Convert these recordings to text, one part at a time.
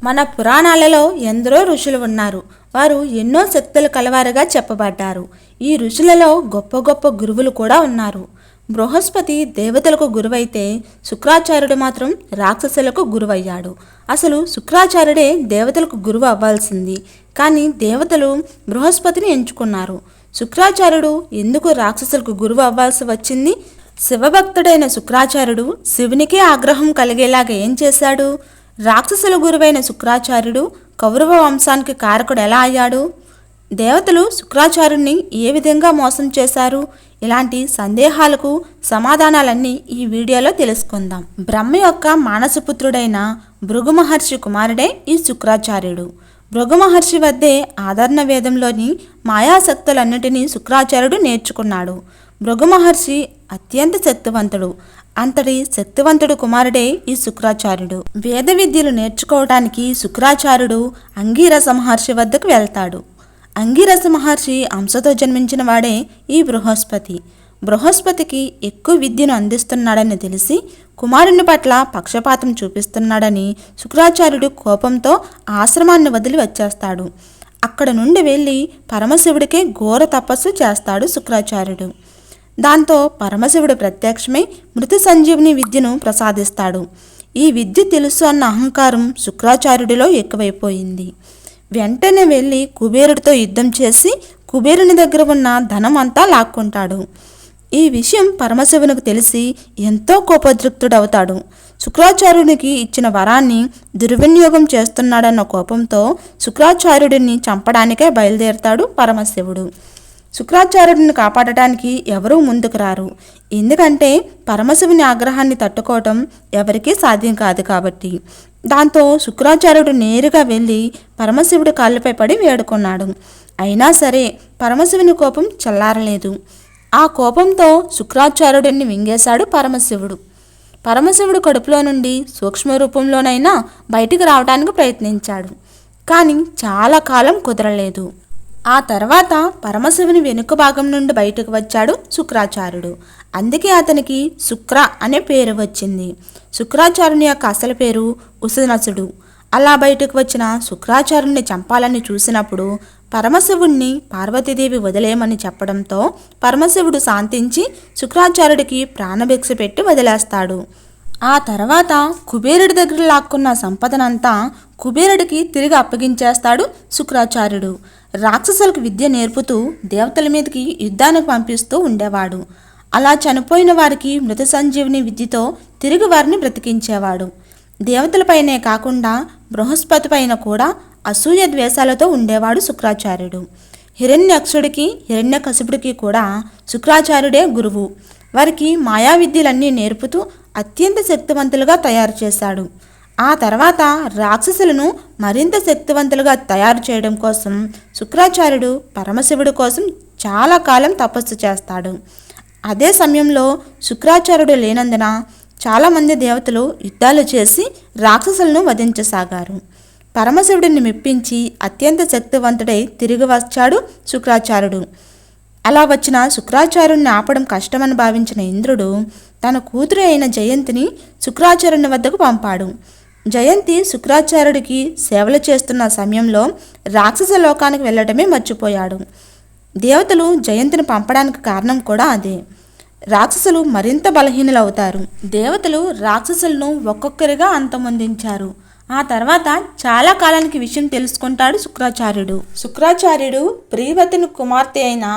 మన పురాణాలలో ఎందరో ఋషులు ఉన్నారు. వారు ఎన్నో శక్తులు కలవారుగా చెప్పబడ్డారు. ఈ ఋషులలో గొప్ప గొప్ప గురువులు కూడా ఉన్నారు. బృహస్పతి దేవతలకు గురువైతే శుక్రాచార్యుడు మాత్రం రాక్షసులకు గురువయ్యాడు. అసలు శుక్రాచార్యుడే దేవతలకు గురువు అవ్వాల్సింది, కానీ దేవతలు బృహస్పతిని ఎంచుకున్నారు. శుక్రాచార్యుడు ఎందుకు రాక్షసులకు గురువు అవ్వాల్సి వచ్చింది? శివభక్తుడైన శుక్రాచార్యుడు శివునికే ఆగ్రహం కలిగేలాగా ఏం చేశాడు? రాక్షసుల గురువైన శుక్రాచార్యుడు కౌరవ వంశానికి కారకుడు ఎలా అయ్యాడు? దేవతలు శుక్రాచార్యుడిని ఏ విధంగా మోసం చేశారు? ఇలాంటి సందేహాలకు సమాధానాలన్నీ ఈ వీడియోలో తెలుసుకుందాం. బ్రహ్మ యొక్క మానసపుత్రుడైన భృగు మహర్షి కుమారుడే ఈ శుక్రాచార్యుడు. భృగు మహర్షి వద్దే ఆదరణ వేదంలోని మాయాశక్తులన్నిటినీ శుక్రాచార్యుడు నేర్చుకున్నాడు. భృగు మహర్షి అత్యంత శక్తివంతుడు. అంతటి శక్తివంతుడు కుమారుడే ఈ శుక్రాచార్యుడు. వేద విద్యలు నేర్చుకోవటానికి శుక్రాచార్యుడు అంగీరస మహర్షి వద్దకు వెళ్తాడు. అంగీరస మహర్షి అంశతో జన్మించిన వాడే ఈ బృహస్పతి. బృహస్పతికి ఎక్కువ విద్యను అందిస్తున్నాడని తెలిసి కుమారుని పట్ల పక్షపాతం చూపిస్తున్నాడని శుక్రాచార్యుడు కోపంతో ఆశ్రమాన్ని వదిలి వచ్చేస్తాడు. అక్కడ నుండి వెళ్ళి పరమశివుడికే ఘోర తపస్సు చేస్తాడు శుక్రాచార్యుడు. దాంతో పరమశివుడు ప్రత్యక్షమై మృతి సంజీవిని విద్యను ప్రసాదిస్తాడు. ఈ విద్య తెలుసు అన్న అహంకారం శుక్రాచార్యుడిలో ఎక్కువైపోయింది. వెంటనే వెళ్ళి కుబేరుడితో యుద్ధం చేసి కుబేరుని దగ్గర ఉన్న ధనం అంతా లాక్కుంటాడు. ఈ విషయం పరమశివునికి తెలిసి ఎంతో కోపోద్రిక్తుడవుతాడు. శుక్రాచార్యునికి ఇచ్చిన వరాన్ని దుర్వినియోగం చేస్తున్నాడన్న కోపంతో శుక్రాచార్యుడిని చంపడానికే బయలుదేరతాడు పరమశివుడు. శుక్రాచార్యుడిని కాపాడటానికి ఎవరూ ముందుకు రారు. ఎందుకంటే పరమశివుని ఆగ్రహాన్ని తట్టుకోవటం ఎవరికీ సాధ్యం కాదు కాబట్టి. దాంతో శుక్రాచార్యుడు నేరుగా వెళ్ళి పరమశివుడి కాళ్ళపై పడి వేడుకున్నాడు. అయినా సరే పరమశివుని కోపం చల్లారలేదు. ఆ కోపంతో శుక్రాచార్యుడిని మింగేశాడు పరమశివుడు. పరమశివుడు కడుపులో నుండి సూక్ష్మ రూపంలోనైనా బయటికి రావడానికి ప్రయత్నించాడు, కానీ చాలా కాలం కుదరలేదు. ఆ తర్వాత పరమశివుని వెనుక భాగం నుండి బయటకు వచ్చాడు శుక్రాచార్యుడు. అందుకే అతనికి శుక్ర అనే పేరు వచ్చింది. శుక్రాచార్యుని యొక్క అసలు పేరు ఉసనసుడు. అలా బయటకు వచ్చిన శుక్రాచార్యుని చంపాలని చూసినప్పుడు పరమశివుణ్ణి పార్వతీదేవి వదిలేయమని చెప్పడంతో పరమశివుడు శాంతించి శుక్రాచార్యుడికి ప్రాణభిక్ష పెట్టి వదిలేస్తాడు. ఆ తర్వాత కుబేరుడి దగ్గర లాక్కున్న సంపదనంతా కుబేరుడికి తిరిగి అప్పగించేస్తాడు శుక్రాచార్యుడు. రాక్షసులకు విద్య నేర్పుతూ దేవతల మీదకి యుద్ధానికి పంపిస్తూ ఉండేవాడు. అలా చనిపోయిన వారికి మృత సంజీవిని విద్యతో తిరిగి వారిని బ్రతికించేవాడు. దేవతలపైనే కాకుండా బృహస్పతి పైన కూడా అసూయ ద్వేషాలతో ఉండేవాడు శుక్రాచార్యుడు. హిరణ్యాక్షుడికి హిరణ్యకశిపుడికి కూడా శుక్రాచార్యుడే గురువు. వారికి మాయా విద్యలన్నీ నేర్పుతూ అత్యంత శక్తివంతులుగా తయారు చేశాడు. ఆ తర్వాత రాక్షసులను మరింత శక్తివంతులుగా తయారు చేయడం కోసం శుక్రాచార్యుడు పరమశివుడి కోసం చాలా కాలం తపస్సు చేస్తాడు. అదే సమయంలో శుక్రాచార్యుడు లేనందున చాలామంది దేవతలు యుద్ధాలు చేసి రాక్షసులను వధించసాగారు. పరమశివుడిని మెప్పించి అత్యంత శక్తివంతుడై తిరిగి వచ్చాడు శుక్రాచార్యుడు. అలా వచ్చిన శుక్రాచార్యుడిని ఆపడం కష్టమని భావించిన ఇంద్రుడు తన కూతురు అయిన జయంతిని శుక్రాచార్యుని వద్దకు పంపాడు. జయంతి శుక్రాచార్యుడికి సేవలు చేస్తున్న సమయంలో రాక్షస లోకానికి వెళ్ళడమే మర్చిపోయాడు. దేవతలు జయంతిని పంపడానికి కారణం కూడా అదే. రాక్షసులు మరింత బలహీనులవుతారు. దేవతలు రాక్షసులను ఒక్కొక్కరిగా అంతమొందించారు. ఆ తర్వాత చాలా కాలానికి విషయం తెలుసుకుంటాడు శుక్రాచార్యుడు ప్రియవతిని కుమార్తె అయిన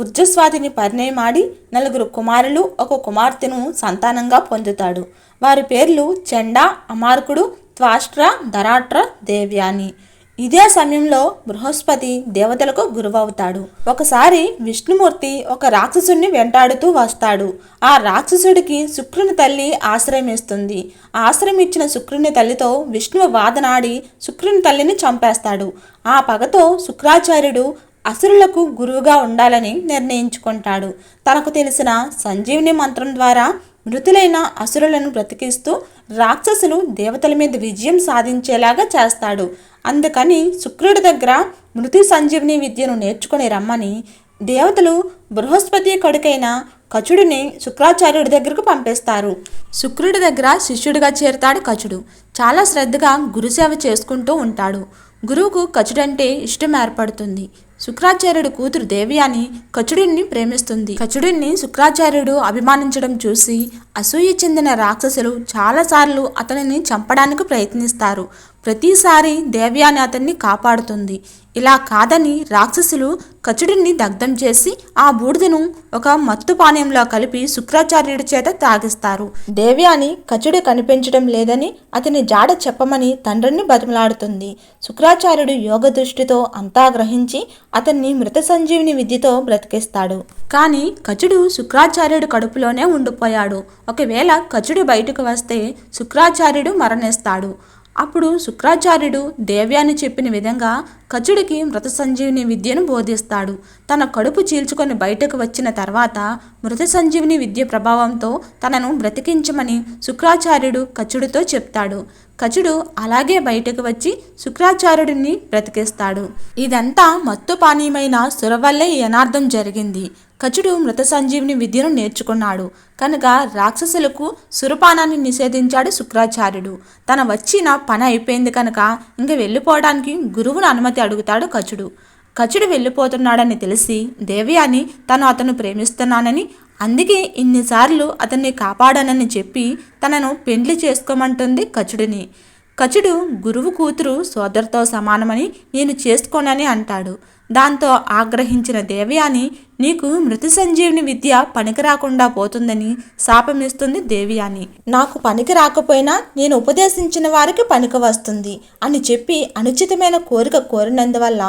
ఉర్జస్వాతిని పరిణయమాడి 4 కుమారులు 1 కుమార్తెను సంతానంగా పొందుతాడు. వారి పేర్లు చండ, అమార్కుడు, త్వాష్ట్ర, ధరాట్ర, దేవ్యాని. ఇదే సమయంలో బృహస్పతి దేవతలకు గురువవుతాడు. ఒకసారి విష్ణుమూర్తి ఒక రాక్షసుడిని వెంటాడుతూ వస్తాడు. ఆ రాక్షసుడికి శుక్రుని తల్లి ఆశ్రయం ఇస్తుంది. ఆశ్రయం ఇచ్చిన శుక్రుని తల్లితో విష్ణువు వాదనాడి శుక్రుని తల్లిని చంపేస్తాడు. ఆ పగతో శుక్రాచార్యుడు అసురులకు గురువుగా ఉండాలని నిర్ణయించుకుంటాడు. తనకు తెలిసిన సంజీవిని మంత్రం ద్వారా మృతులైన అసురులను బ్రతికిస్తూ రాక్షసులు దేవతల మీద విజయం సాధించేలాగా చేస్తాడు. అందుకని శుక్రుడి దగ్గర మృతి సంజీవిని విద్యను నేర్చుకుని రమ్మని దేవతలు బృహస్పతి కొడుకైన కచుడిని శుక్రాచార్యుడి దగ్గరకు పంపిస్తారు. శుక్రుడి దగ్గర శిష్యుడిగా చేరుతాడు కచుడు. చాలా శ్రద్ధగా గురుసేవ చేసుకుంటూ ఉంటాడు. గురువుకు కచుడంటే ఇష్టం ఏర్పడుతుంది. శుక్రాచార్యుడు కూతురు దేవయాని కచుడిని ప్రేమిస్తుంది. కచుడిని శుక్రాచార్యుడు అభిమానించడం చూసి అసూయ చెందిన రాక్షసులు చాలాసార్లు అతనిని చంపడానికి ప్రయత్నిస్తారు. ప్రతిసారి దేవయాని అతన్ని కాపాడుతుంది. ఇలా కాదని రాక్షసులు కచుడిని దగ్ధం చేసి ఆ బూడిదను ఒక మత్తు పానీయంలో కలిపి శుక్రాచార్యుడి చేత తాగిస్తారు. దేవయాని కచుడు కనిపించడం లేదని అతని జాడ చెప్పమని తండ్రిని బతిమలాడుతుంది. శుక్రాచార్యుడు యోగ దృష్టితో అంతా గ్రహించి అతన్ని మృత సంజీవిని విద్యతో బ్రతికిస్తాడు. కానీ కచుడు శుక్రాచార్యుడు కడుపులోనే ఉండిపోయాడు. ఒకవేళ కచుడు బయటకు వస్తే శుక్రాచార్యుడు మరణిస్తాడు. అప్పుడు శుక్రాచార్యుడు దేవ్యాని చెప్పిన విధంగా కచుడికి మృత సంజీవిని విద్యను బోధిస్తాడు. తన కడుపు చీల్చుకొని బయటకు వచ్చిన తర్వాత మృత సంజీవిని విద్య ప్రభావంతో తనను బ్రతికించమని శుక్రాచార్యుడు కచుడితో చెప్తాడు. కచుడు అలాగే బయటకు వచ్చి శుక్రాచార్యుడిని బ్రతికిస్తాడు. ఇదంతా మత్తు పానీయమైన సుర వల్లే ఈ అనార్థం జరిగింది. కచుడు మృత సంజీవిని విద్యను నేర్చుకున్నాడు కనుక రాక్షసులకు సురపానాన్ని నిషేధించాడు శుక్రాచార్యుడు. తన వచ్చిన పని అయిపోయింది కనుక ఇంక వెళ్ళిపోవడానికి గురువును అనుమతి అడుగుతాడు కచుడు. కచుడు వెళ్ళిపోతున్నాడని తెలిసి దేవయాని అతను ప్రేమిస్తున్నానని, అందుకే ఇన్నిసార్లు అతన్ని కాపాడానని చెప్పి తనను పెండ్లి చేసుకోమంటుంది కచుడిని. కచుడు గురువు కూతురు సోదరితో సమానమని నేను చేసుకోనని అంటాడు. దాంతో ఆగ్రహించిన దేవయాని నీకు మృత సంజీవిని విద్య పనికి రాకుండా పోతుందని శాపమిస్తుంది. దేవయాని నాకు పనికి రాకపోయినా నేను ఉపదేశించిన వారికి పనికి వస్తుంది అని చెప్పి అనుచితమైన కోరిక కోరినందువల్ల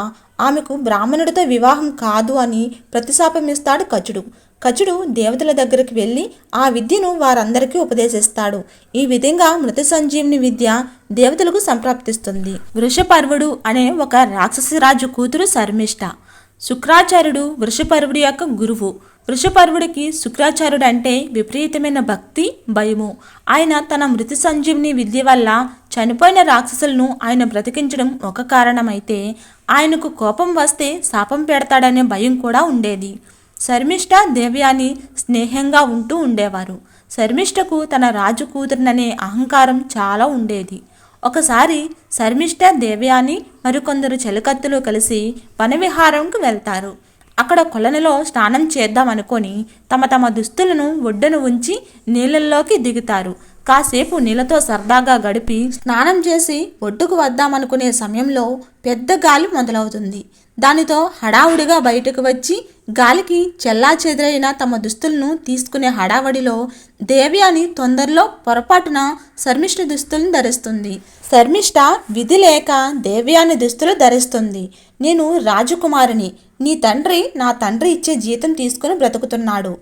ఆమెకు బ్రాహ్మణుడితో వివాహం కాదు అని ప్రతిశాపమిస్తాడు కచుడు. కచుడు దేవతల దగ్గరికి వెళ్ళి ఆ విద్యను వారందరికీ ఉపదేశిస్తాడు. ఈ విధంగా మృత సంజీవిని విద్య దేవతలకు సంప్రాప్తిస్తుంది. వృషపర్వుడు అనే ఒక రాక్షసరాజు కూతురు శర్మిష్ఠ. శుక్రాచార్యుడు వృషపర్వుడి యొక్క గురువు. వృషపర్వుడికి శుక్రాచార్యుడు అంటే విపరీతమైన భక్తి, భయము. ఆయన తన మృత సంజీవిని విద్య వల్ల చనిపోయిన రాక్షసులను ఆయన బ్రతికించడం ఒక కారణమైతే ఆయనకు కోపం వస్తే శాపం పెడతాడనే భయం కూడా ఉండేది. శర్మిష్ఠ దేవయాని స్నేహంగా ఉంటూ ఉండేవారు. శర్మిష్ఠకు తన రాజు కూతురుననే అహంకారం చాలా ఉండేది. ఒకసారి శర్మిష్ఠ దేవయాని మరికొందరు చెలికత్తులు కలిసి వనవిహారంకు వెళ్తారు. అక్కడ కొలనులో స్నానం చేద్దామనుకొని తమ దుస్తులను ఒడ్డున ఉంచి నీళ్ళల్లోకి దిగుతారు. కాసేపు నీళ్ళతో సరదాగా గడిపి స్నానం చేసి ఒడ్డుకు వద్దామనుకునే సమయంలో పెద్ద గాలి మొదలవుతుంది. దానితో హడావుడిగా బయటకు వచ్చి గాలికి చెల్లాచెదురైన తమ దుస్తులను తీసుకునే హడావడిలో దేవయాని తొందరలో పొరపాటున శర్మిష్ఠ దుస్తులను ధరిస్తుంది. శర్మిష్ఠ విధి లేక దేవయాని దుస్తులు ధరిస్తుంది. నేను రాజకుమారిని, నీ తండ్రి నా తండ్రి ఇచ్చే జీతం తీసుకుని బ్రతుకుతున్నాడు,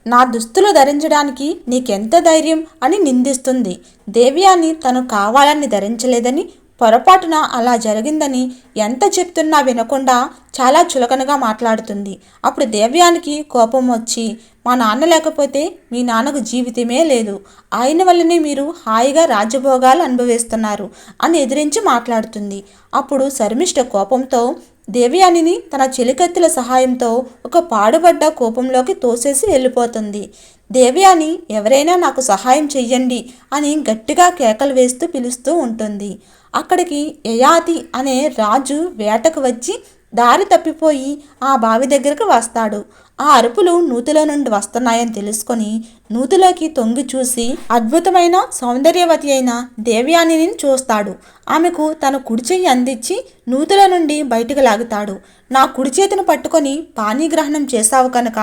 నా దుస్తులు ధరించడానికి నీకెంత ధైర్యం అని నిందిస్తుంది. దేవయాని తను కావాలని ధరించలేదని, పొరపాటున అలా జరిగిందని ఎంత చెప్తున్నా వినకుండా చాలా చులకనగా మాట్లాడుతుంది. అప్పుడు దేవయానికి కోపం వచ్చి మా నాన్న లేకపోతే మీ నాన్నకు జీవితమే లేదు, ఆయన వల్లనే మీరు హాయిగా రాజ్యభోగాలు అనుభవిస్తున్నారు అని ఎదిరించి మాట్లాడుతుంది. అప్పుడు శర్మిష్ఠ కోపంతో దేవయానిని తన చెలికత్తెల సహాయంతో ఒక పాడుబడ్డ కూపంలోకి తోసేసి వెళ్ళిపోతుంది. దేవయాని ఎవరైనా నాకు సహాయం చెయ్యండి అని గట్టిగా కేకలు వేస్తూ పిలుస్తూ ఉంటుంది. అక్కడికి యయాతి అనే రాజు వేటకు వచ్చి దారి తప్పిపోయి ఆ బావి దగ్గరకు వస్తాడు. ఆ అరుపులు నూతిలో నుండి వస్తున్నాయని తెలుసుకొని నూతిలోకి తొంగి చూసి అద్భుతమైన సౌందర్యవతి అయిన దేవయానిని చూస్తాడు. ఆమెకు తన కుడి చెయ్యి అందించి నూతిలో నుండి బయటకు లాగుతాడు. నా కుడి చేతిని పట్టుకొని పాణిగ్రహణం చేశావు కనుక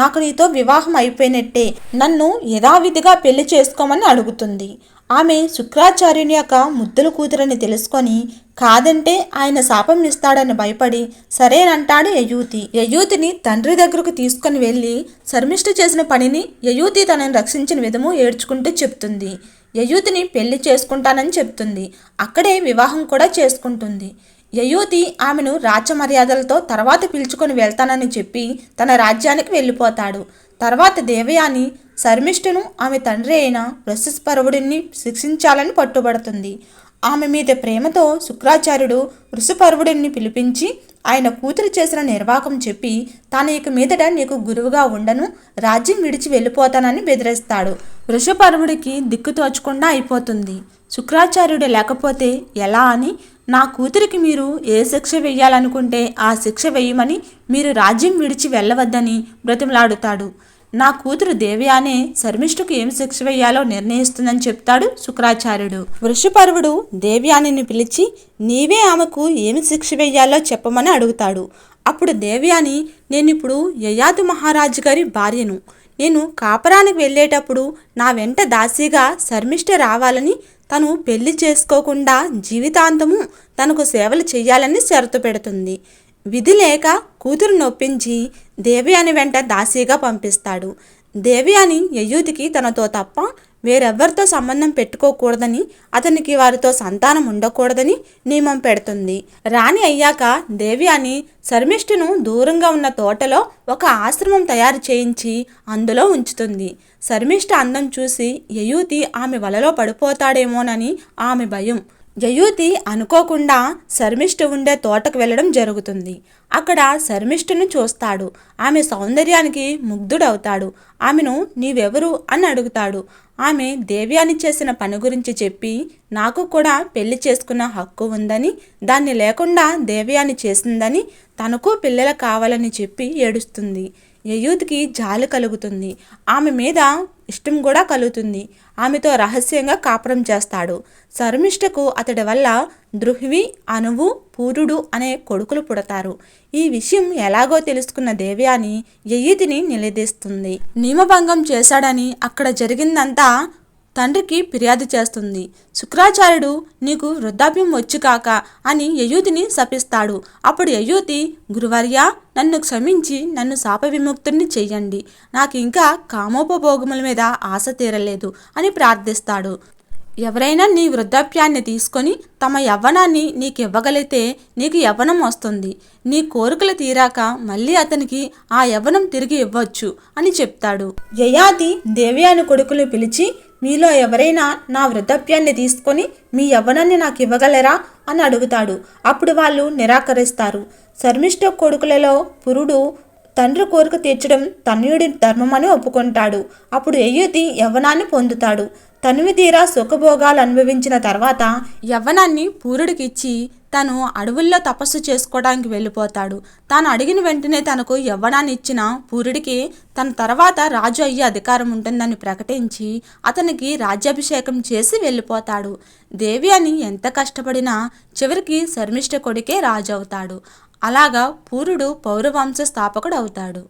నాకు నీతో వివాహం అయిపోయినట్టే, నన్ను యథావిధిగా పెళ్లి చేసుకోమని అడుగుతుంది. ఆమె శుక్రాచార్యుని యొక్క ముద్దుల కూతురని తెలుసుకొని కాదంటే ఆయన శాపం ఇస్తాడని భయపడి సరేనంటాడు యయూతి. యయూతిని తండ్రి దగ్గరకు తీసుకుని వెళ్ళి శర్మిష్ఠ చేసిన పనిని యయూతి తనని రక్షించిన విధము ఏడ్చుకుంటూ చెప్తుంది. యయూతిని పెళ్లి చేసుకుంటానని చెప్తుంది. అక్కడే వివాహం కూడా చేసుకుంటుంది. యయూతి ఆమెను రాజమర్యాదలతో తర్వాత పిలుచుకొని వెళ్తానని చెప్పి తన రాజ్యానికి వెళ్ళిపోతాడు. తర్వాత దేవయాని శర్మిష్ఠను ఆమె తండ్రి అయిన వృషపర్వుడిని శిక్షించాలని పట్టుబడుతుంది. ఆమె మీద ప్రేమతో శుక్రాచార్యుడు వృషపర్వుడిని పిలిపించి ఆయన కూతురు చేసిన నిర్వాకం చెప్పి తాను ఇక మీదట నీకు గురువుగా ఉండను, రాజ్యం విడిచి వెళ్ళిపోతానని బెదిరిస్తాడు. వృషపర్వుడికి దిక్కు తోచకుండా అయిపోతుంది. శుక్రాచార్యుడు లేకపోతే ఎలా అని, నా కూతురికి మీరు ఏ శిక్ష వెయ్యాలనుకుంటే ఆ శిక్ష వెయ్యమని, మీరు రాజ్యం విడిచి వెళ్ళవద్దని బ్రతిమలాడుతాడు. నా కూతురు దేవ్యానే శర్మిష్ఠకు ఏం శిక్ష వెయ్యాలో నిర్ణయిస్తుందని చెప్తాడు శుక్రాచార్యుడు. వృషపర్వుడు దేవ్యానిని పిలిచి నీవే ఆమెకు ఏమి శిక్ష వెయ్యాలో చెప్పమని అడుగుతాడు. అప్పుడు దేవ్యాని, నేనిప్పుడు యయాతి మహారాజు గారి భార్యను. నేను కాపరానికి వెళ్ళేటప్పుడు నా వెంట దాసీగా శర్మిష్ఠ రావాలని, తను పెళ్లి చేసుకోకుండా జీవితాంతము తనకు సేవలు చెయ్యాలని షరతు పెడుతుంది. విధి లేక కూతురు నొప్పించి దేవ్యాని వెంట దాసీగా పంపిస్తాడు. దేవ్యాని యయుతికి తనతో తప్ప వేరెవ్వరితో సంబంధం పెట్టుకోకూడదని, అతనికి వారితో సంతానం ఉండకూడదని నియమం పెడుతుంది. రాణి అయ్యాక దేవ్యాని శర్మిష్ఠను దూరంగా ఉన్న తోటలో ఒక ఆశ్రమం తయారు చేయించి అందులో ఉంచుతుంది. శర్మిష్ఠ అందం చూసి యయుతి ఆమె వలలో పడిపోతాడేమోనని ఆమె భయం. యయుతి అనుకోకుండా శర్మిష్ఠ ఉండే తోటకు వెళ్ళడం జరుగుతుంది. అక్కడ శర్మిష్ఠను చూస్తాడు. ఆమె సౌందర్యానికి ముగ్ధుడవుతాడు. ఆమెను నీవెవరు అని అడుగుతాడు. ఆమె దేవ్యాని చేసిన పని గురించి చెప్పి నాకు కూడా పెళ్లి చేసుకున్న హక్కు ఉందని, దాన్ని లేకుండా దేవ్యాని చేసిందని, తనకు పిల్లలు కావాలని చెప్పి ఏడుస్తుంది. యయుతికి జాలి కలుగుతుంది. ఆమె మీద ఇష్టం కూడా కలుగుతుంది. ఆమెతో రహస్యంగా కాపురం చేస్తాడు. శర్మిష్ఠకు అతడి వల్ల ద్రుహ్వి, అనువు, పూరుడు అనే కొడుకులు పుడతారు. ఈ విషయం ఎలాగో తెలుసుకున్న దేవ్యాని యయుతిని నిలదీస్తుంది. నియమభంగం చేశాడని అక్కడ జరిగిందంతా తండ్రికి ఫిర్యాదు చేస్తుంది. శుక్రాచార్యుడు నీకు వృద్ధాప్యం వచ్చి కాక అని యయుతిని శపిస్తాడు. అప్పుడు యయుతి, గురువర్య నన్ను క్షమించి నన్ను శాప విముక్తుడిని చెయ్యండి, నాకు ఇంకా కామోపభోగముల మీద ఆశ తీరలేదు అని ప్రార్థిస్తాడు. ఎవరైనా నీ వృద్ధాప్యాన్ని తీసుకొని తమ యవ్వనాన్ని నీకు ఇవ్వగలిగితే నీకు యవ్వనం వస్తుంది. నీ కోరికలు తీరాక మళ్ళీ అతనికి ఆ యవ్వనం తిరిగి ఇవ్వచ్చు అని చెప్తాడు. యయాతి దేవ్యాని కొడుకులు పిలిచి మీలో ఎవరైనా నా వృద్ధాప్యాన్ని తీసుకొని మీ యవ్వనాన్ని నాకు ఇవ్వగలరా అని అడుగుతాడు. అప్పుడు వాళ్ళు నిరాకరిస్తారు. శర్మిష్ఠ కొడుకులలో పురుడు తండ్రి కోరిక తీర్చడం తనయుడి ధర్మమని ఒప్పుకుంటాడు. అప్పుడు యయుతి యవ్వనాన్ని పొందుతాడు. తనివి తీరా సుఖభోగాలు అనుభవించిన తర్వాత యవ్వనాన్ని పూరుడికి ఇచ్చి తను అడవుల్లో తపస్సు చేసుకోవడానికి వెళ్ళిపోతాడు. తాను అడిగిన వెంటనే తనకు యవ్వనాన్ని ఇచ్చిన పూరుడికి తన తర్వాత రాజు అయ్యే అధికారం ఉంటుందని ప్రకటించి అతనికి రాజ్యాభిషేకం చేసి వెళ్ళిపోతాడు. దేవ్యాని ఎంత కష్టపడినా చివరికి శర్మిష్ఠ కొడుకే రాజు అవుతాడు. అలాగా పూరుడు పౌరవంశ స్థాపకుడు అవుతాడు.